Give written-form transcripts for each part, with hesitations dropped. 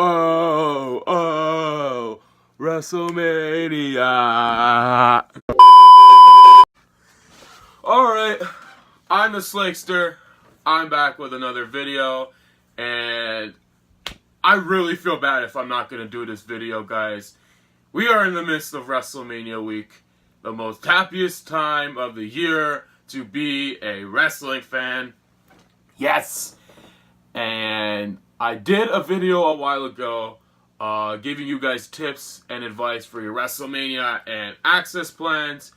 Oh, WrestleMania. Alright, I'm the Slickster. I'm back with another video, and I really feel bad if I'm not going to do this video, guys. We are in the midst of WrestleMania week, the most happiest time of the year to be a wrestling fan. Yes! And I did a video a while ago giving you guys tips and advice for your WrestleMania and Axxess plans.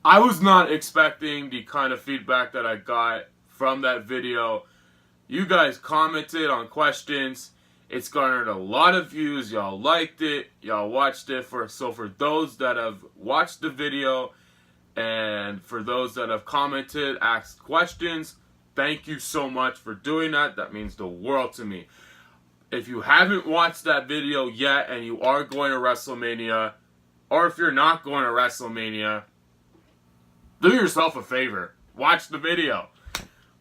I was not expecting the kind of feedback that I got from that video. You guys commented on questions. It's garnered a lot of views. Y'all liked it. Y'all watched it. So for those that have watched the video and for those that have commented, asked questions, thank you so much for doing that. That means the world to me. If you haven't watched that video yet and you are going to WrestleMania, or if you're not going to WrestleMania, do yourself a favor. Watch the video.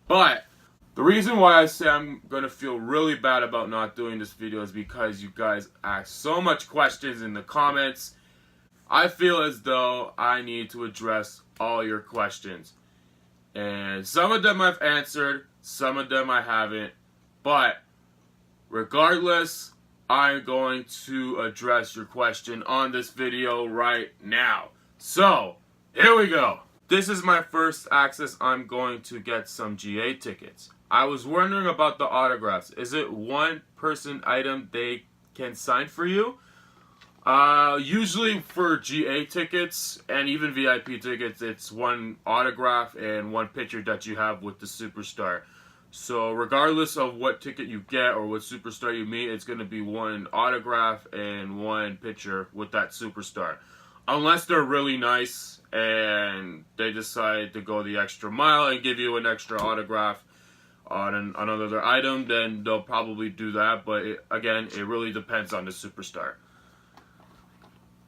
But the reason why I say I'm going to feel really bad about not doing this video is because you guys asked so much questions in the comments. I feel as though I need to address all your questions. And some of them I've answered, some of them I haven't. But regardless, I'm going to address your question on this video right now. So, here we go. This is my first Axxess. I'm going to get some GA tickets. I was wondering about the autographs. Is it one person item they can sign for you? Usually for GA tickets and even VIP tickets, it's one autograph and one picture that you have with the superstar. So regardless of what ticket you get or what superstar you meet, it's going to be one autograph and one picture with that superstar. Unless they're really nice and they decide to go the extra mile and give you an extra autograph on another item, then they'll probably do that. But again, it really depends on the superstar.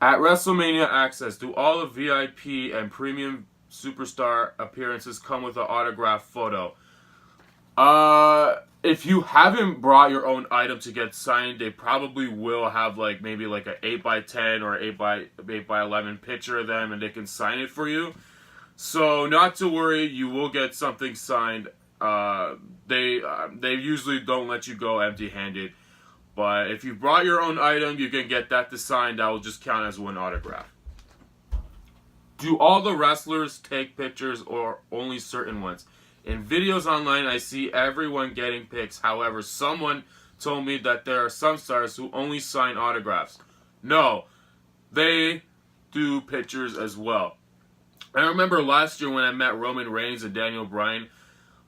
At WrestleMania Axxess, do all the VIP and premium superstar appearances come with an autograph photo? If you haven't brought your own item to get signed, they probably will have maybe an 8x10 or 8x11 picture of them, and they can sign it for you. So not to worry, you will get something signed. They usually don't let you go empty-handed. But if you brought your own item, you can get that to sign. That will just count as one autograph. Do all the wrestlers take pictures or only certain ones? In videos online, I see everyone getting pics. However, someone told me that there are some stars who only sign autographs. No, they do pictures as well. I remember last year when I met Roman Reigns and Daniel Bryan,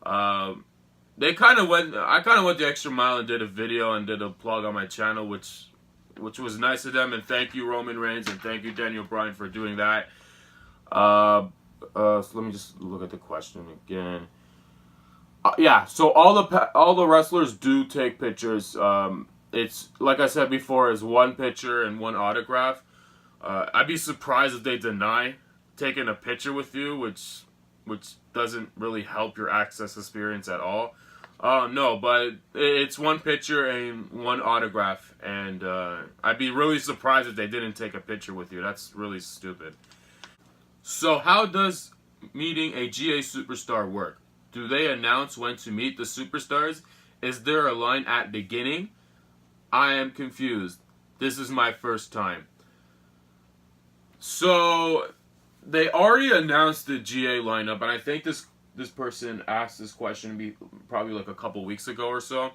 I kind of went the extra mile and did a video and did a plug on my channel, which was nice of them. And thank you, Roman Reigns, and thank you, Daniel Bryan, for doing that. So let me just look at the question again. Yeah, so all the wrestlers do take pictures. It's like I said before, is one picture and one autograph. I'd be surprised if they deny taking a picture with you, which doesn't really help your Axxess experience at all. No, but it's one picture and one autograph, and I'd be really surprised if they didn't take a picture with you. That's really stupid. So how does meeting a GA superstar work? Do they announce when to meet the superstars? Is there a line at beginning? I am confused. This is my first time. So they already announced the GA lineup, and I think this person asked this question probably a couple weeks ago or so.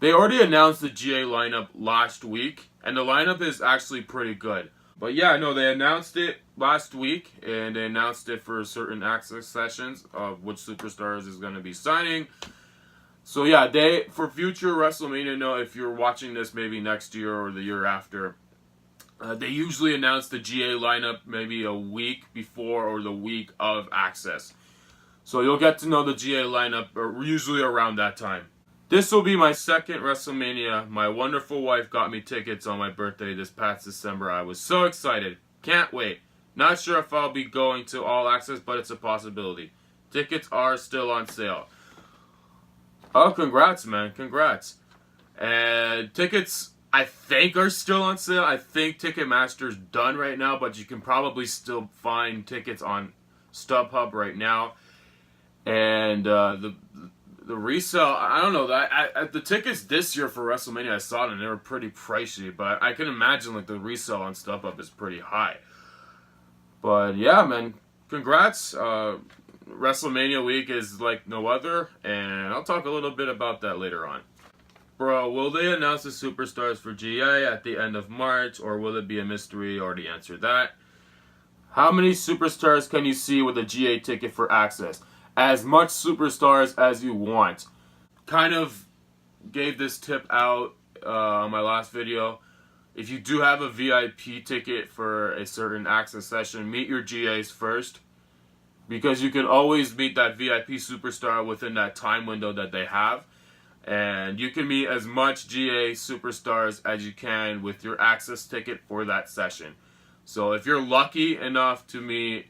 They already announced the GA lineup last week, and the lineup is actually pretty good. But yeah, no, they announced it last week, and they announced it for certain Axxess sessions of which superstars is going to be signing. So yeah, for future WrestleMania, no, if you're watching this maybe next year or the year after, they usually announce the GA lineup maybe a week before or the week of Axxess. So you'll get to know the GA lineup usually around that time. This will be my second WrestleMania. My wonderful wife got me tickets on my birthday this past December. I was so excited. Can't wait. Not sure if I'll be going to All Axxess, but it's a possibility. Tickets are still on sale. Oh, congrats, man. Congrats. And tickets, I think, are still on sale. I think Ticketmaster's done right now, but you can probably still find tickets on StubHub right now. And the resale, I don't know. The tickets this year for WrestleMania, I saw them, they were pretty pricey. But I can imagine like the resale on StubHub is pretty high. But yeah, man, congrats. WrestleMania week is like no other, and I'll talk a little bit about that later on. Bro, will they announce the superstars for GA at the end of March, or will it be a mystery? Already answered that. How many superstars can you see with a GA ticket for Axxess? As much superstars as you want. Kind of gave this tip out on my last video. If you do have a VIP ticket for a certain Axxess session, meet your GAs first. Because you can always meet that VIP superstar within that time window that they have. And you can meet as much GA superstars as you can with your Axxess ticket for that session. So if you're lucky enough to meet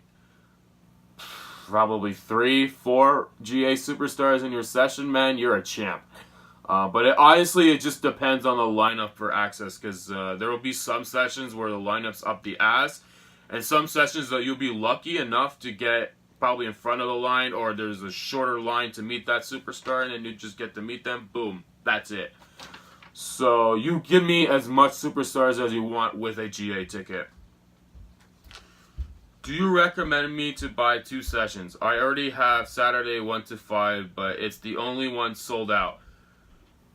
probably 3-4 GA superstars in your session, man, you're a champ. But honestly, it just depends on the lineup for Axxess, because there will be some sessions where the lineup's up the ass, and some sessions that you'll be lucky enough to get probably in front of the line, or there's a shorter line to meet that superstar, and then you just get to meet them. Boom, that's it. So you give me as much superstars as you want with a GA ticket. Do you recommend me to buy 2 sessions? I already have Saturday 1 to 5, but it's the only one sold out.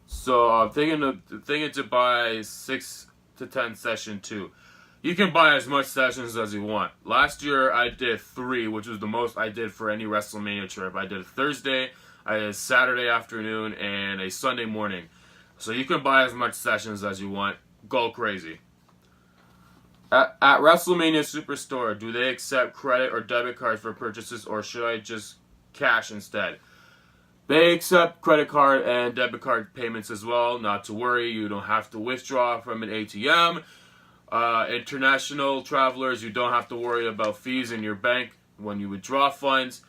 So I'm thinking to buy 6 to 10 session 2. You can buy as much sessions as you want. Last year I did 3, which was the most I did for any WrestleMania trip. I did a Thursday, I did a Saturday afternoon, and a Sunday morning. So you can buy as much sessions as you want. Go crazy. At WrestleMania Superstore, do they accept credit or debit cards for purchases, or should I just cash instead? They accept credit card and debit card payments as well. Not to worry, you don't have to withdraw from an ATM. International travelers, you don't have to worry about fees in your bank when you withdraw funds.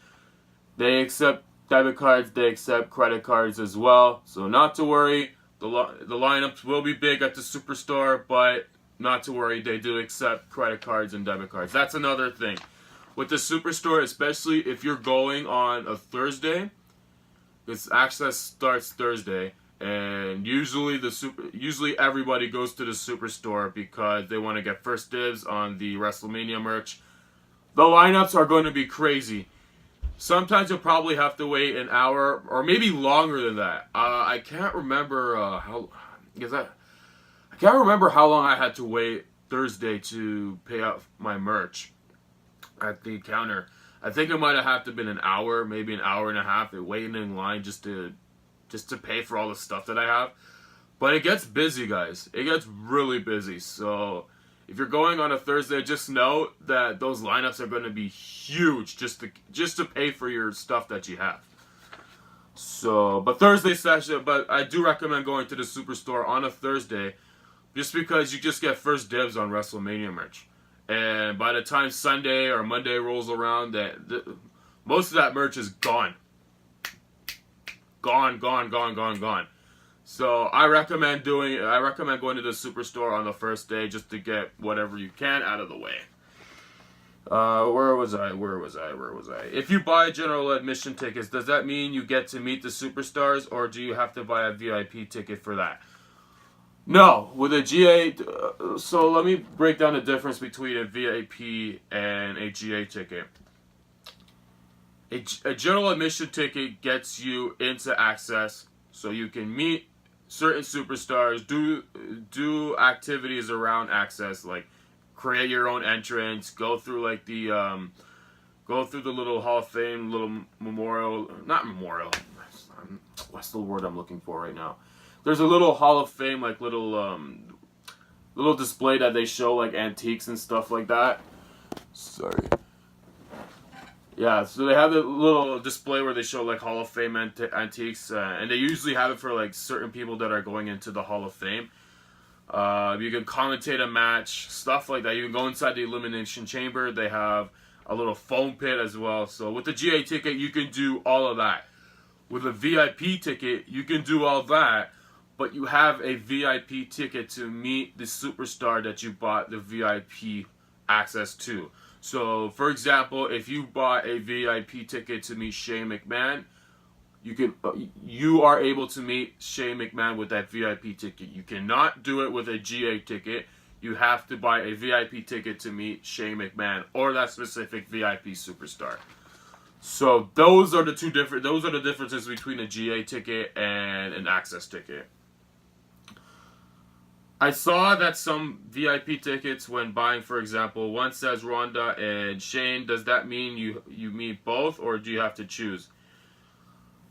They accept debit cards, they accept credit cards as well. So not to worry, the lineups will be big at the Superstore, but not to worry, they do accept credit cards and debit cards. That's another thing. With the Superstore, especially if you're going on a Thursday, because Axxess starts Thursday, and usually everybody goes to the Superstore because they want to get first dibs on the WrestleMania merch. The lineups are going to be crazy. Sometimes you'll probably have to wait an hour or maybe longer than that. I can't remember I can't remember how long I had to wait Thursday to pay out my merch at the counter. I think it might have to been an hour, maybe an hour and a half, waiting in line just to pay for all the stuff that I have. But it gets busy, guys. It gets really busy. So if you're going on a Thursday, just know that those lineups are going to be huge just to pay for your stuff that you have. So, but Thursday session, but I do recommend going to the Superstore on a Thursday, just because you just get first dibs on WrestleMania merch. And by the time Sunday or Monday rolls around, most of that merch is gone. Gone. So I recommend going to the Superstore on the first day just to get whatever you can out of the way. Where was I? If you buy general admission tickets, does that mean you get to meet the superstars, or do you have to buy a VIP ticket for that? No, with a GA, so let me break down the difference between a VIP and a GA ticket. A general admission ticket gets you into Axxess, so you can meet certain superstars, do activities around Axxess, like create your own entrance, go through like the little Hall of Fame, little memorial, not memorial. What's the word I'm looking for right now? There's a little Hall of Fame, like little display that they show like antiques and stuff like that. Sorry. Yeah, so they have a little display where they show like Hall of Fame antiques, and they usually have it for like certain people that are going into the Hall of Fame. You can commentate a match, stuff like that. You can go inside the Elimination Chamber. They have a little foam pit as well. So with the GA ticket, you can do all of that. With a VIP ticket, you can do all that, but you have a VIP ticket to meet the superstar that you bought the VIP access to. So, for example, if you bought a VIP ticket to meet Shane McMahon, you are able to meet Shane McMahon with that VIP ticket. You cannot do it with a GA ticket. You have to buy a VIP ticket to meet Shane McMahon or that specific VIP superstar. So those are the differences between a GA ticket and an Axxess ticket. I saw that some VIP tickets, when buying, for example, one says Ronda and Shane. Does that mean you meet both, or do you have to choose?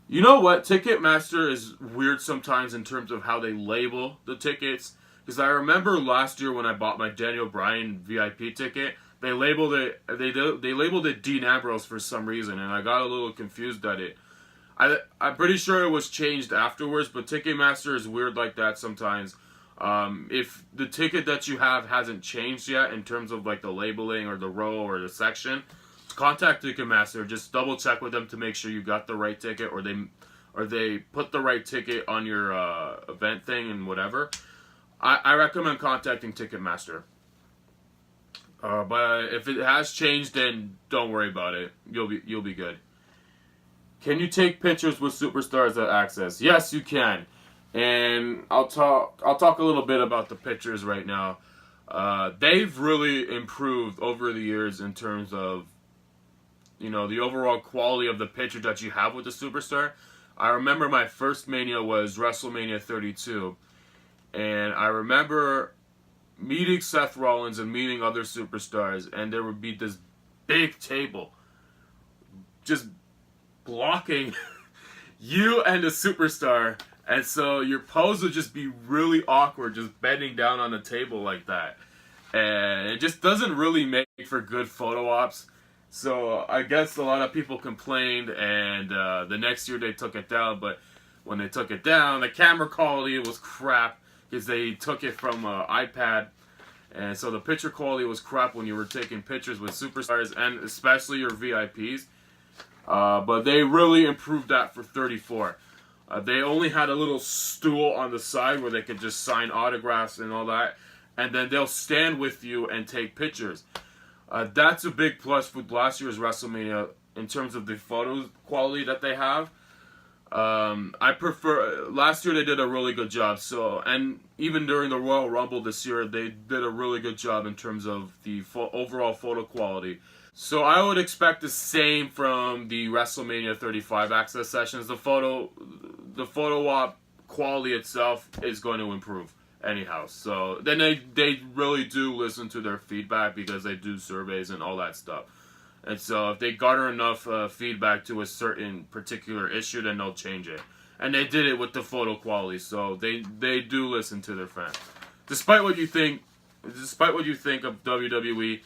You know what? Ticketmaster is weird sometimes in terms of how they label the tickets. Because I remember last year when I bought my Daniel Bryan VIP ticket, they labeled it Dean Ambrose for some reason, and I got a little confused at it. I'm pretty sure it was changed afterwards, but Ticketmaster is weird like that sometimes. If the ticket that you have hasn't changed yet in terms of like the labeling or the row or the section, contact Ticketmaster. Just double check with them to make sure you got the right ticket, or they put the right ticket on your event thing and whatever. I recommend contacting Ticketmaster. But if it has changed, then don't worry about it. You'll be good. Can you take pictures with superstars at Axxess? Yes, you can. And I'll talk a little bit about the pictures right now. They've really improved over the years in terms of, you know, the overall quality of the picture that you have with the superstar. I remember my first Mania was WrestleMania 32. And I remember meeting Seth Rollins and meeting other superstars, and there would be this big table just blocking you and the superstar. And so your pose would just be really awkward, just bending down on a table like that. And it just doesn't really make for good photo ops. So I guess a lot of people complained, and the next year they took it down. But when they took it down, the camera quality was crap because they took it from an iPad. And so the picture quality was crap when you were taking pictures with superstars, and especially your VIPs. But they really improved that for 34. They only had a little stool on the side where they could just sign autographs and all that. And then they'll stand with you and take pictures. That's a big plus with last year's WrestleMania in terms of the photo quality that they have. I prefer, last year they did a really good job. So, and even during the Royal Rumble this year, they did a really good job in terms of the overall photo quality. So I would expect the same from the WrestleMania 35 Axxess sessions. The photo op quality itself is going to improve anyhow. So then they really do listen to their feedback because they do surveys and all that stuff. And so if they garner enough feedback to a certain particular issue, then they'll change it. And they did it with the photo quality, so they do listen to their fans. Despite what you think of WWE,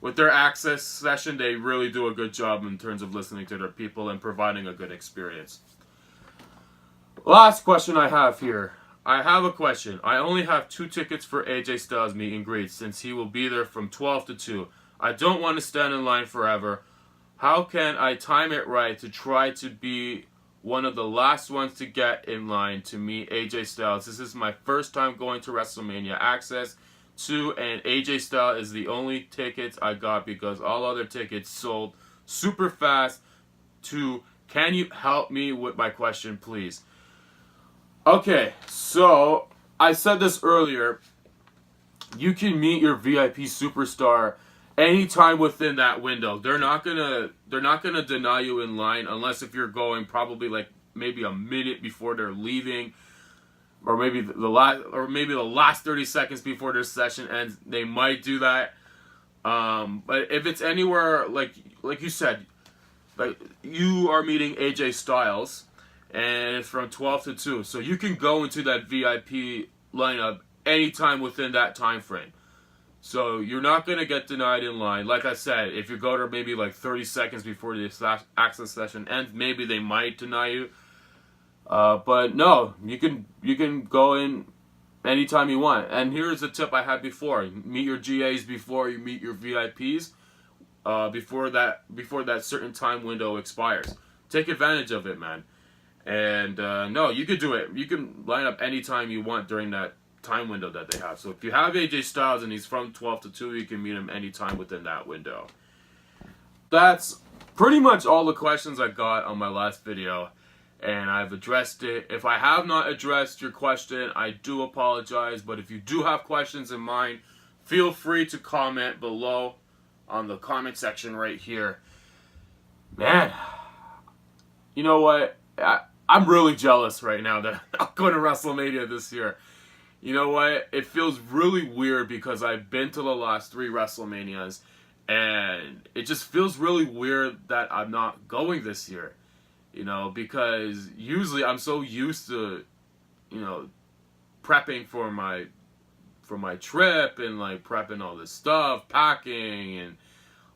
with their Axxess session, they really do a good job in terms of listening to their people and providing a good experience. Last question I have here. I have a question. I only have 2 tickets for AJ Styles meet and greet since he will be there from 12 to 2. I don't want to stand in line forever. How can I time it right to try to be one of the last ones to get in line to meet AJ Styles? This is my first time going to WrestleMania Axxess 2, and AJ Styles is the only tickets I got because all other tickets sold super fast. Can you help me with my question, please? Okay, so I said this earlier. You can meet your VIP superstar anytime within that window. They're not gonna deny you in line unless if you're going probably like maybe a minute before they're leaving, or maybe the last 30 seconds before their session ends. They might do that. But if it's anywhere like you said, like you are meeting AJ Styles and it's from 12 to 2, so you can go into that VIP lineup anytime within that time frame. So you're not going to get denied in line. Like I said, if you go to maybe like 30 seconds before the Axxess session ends, maybe they might deny you. But no, you can go in anytime you want. And here's a tip I had before. Meet your GAs before you meet your VIPs, before that certain time window expires. Take advantage of it, man. And no, you could do it. You can line up anytime you want during that time window that they have. So if you have AJ Styles and he's from 12 to 2, you can meet him anytime within that window. That's pretty much all the questions I got on my last video, and I've addressed it. If I have not addressed your question, I do apologize, but if you do have questions in mind, feel free to comment below on the comment section right here. Man, you know what? I'm really jealous right now that I'm going to WrestleMania this year. You know what? It feels really weird because I've been to the last 3 WrestleManias, and it just feels really weird that I'm not going this year. You know, because usually I'm so used to, you know, prepping for my trip and like prepping all this stuff, packing and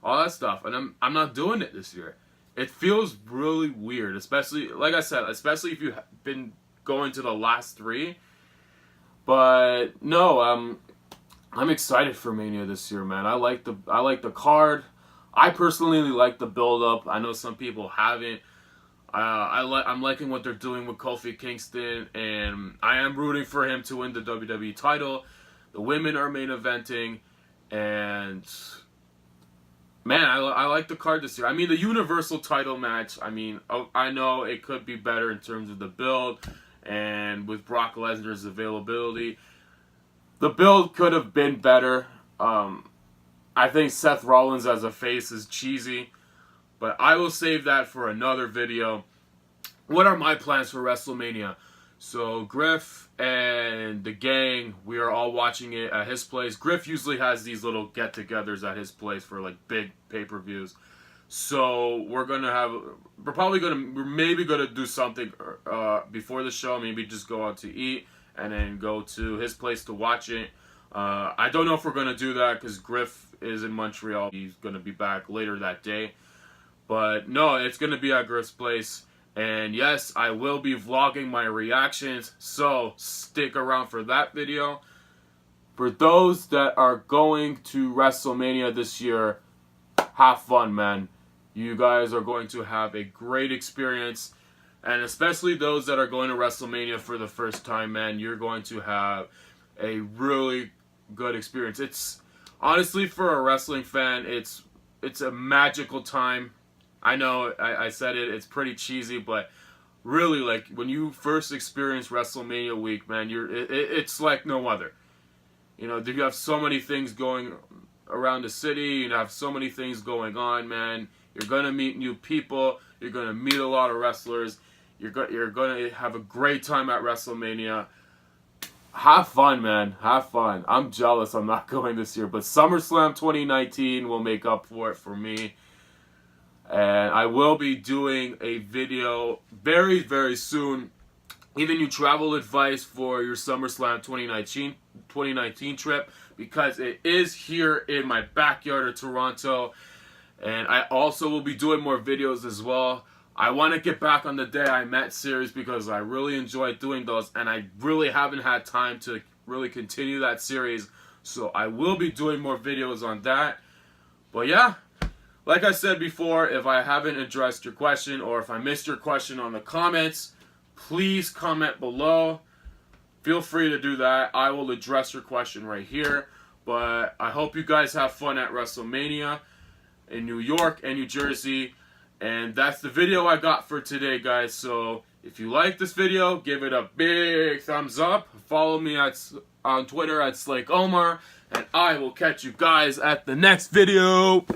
all that stuff, and I'm not doing it this year. It feels really weird, especially, like I said, especially if you've been going to the last 3. But no, I'm excited for Mania this year, man. I like the card. I personally like the build up. I know some people haven't. I'm liking what they're doing with Kofi Kingston, and I am rooting for him to win the WWE title. The women are main eventing, and man, I like the card this year. I mean, the Universal title match, I mean, I know it could be better in terms of the build, and with Brock Lesnar's availability, the build could have been better. I think Seth Rollins as a face is cheesy, but I will save that for another video. What are my plans for WrestleMania? So Griff and the gang, we are all watching it at his place. Griff usually has these little get-togethers at his place for like big pay-per-views. So we're maybe gonna do something before the show. Maybe just go out to eat and then go to his place to watch it. I don't know if we're gonna do that because Griff is in Montreal. He's gonna be back later that day. But no, it's gonna be at Griff's place. And yes, I will be vlogging my reactions, so stick around for that video. For those that are going to WrestleMania this year, have fun, man. You guys are going to have a great experience. And especially those that are going to WrestleMania for the first time, man, you're going to have a really good experience. It's honestly, for a wrestling fan, it's a magical time. I know I said it, it's pretty cheesy, but really, like, when you first experience WrestleMania week, man, it's like no other. You know, you have so many things going around the city, you have so many things going on, man. You're going to meet new people, you're going to meet a lot of wrestlers, you're going to have a great time at WrestleMania. Have fun, man. Have fun. I'm jealous I'm not going this year, but SummerSlam 2019 will make up for it for me. And I will be doing a video very, very soon, giving you travel advice for your SummerSlam 2019 trip, because it is here in my backyard of Toronto. And I also will be doing more videos as well. I want to get back on the Day I Met series because I really enjoyed doing those, and I really haven't had time to really continue that series. So I will be doing more videos on that. But yeah. Like I said before, if I haven't addressed your question or if I missed your question on the comments, please comment below. Feel free to do that. I will address your question right here. But I hope you guys have fun at WrestleMania in New York and New Jersey. And that's the video I got for today, guys. So if you like this video, give it a big thumbs up. Follow me on Twitter at SlakeOmar. And I will catch you guys at the next video.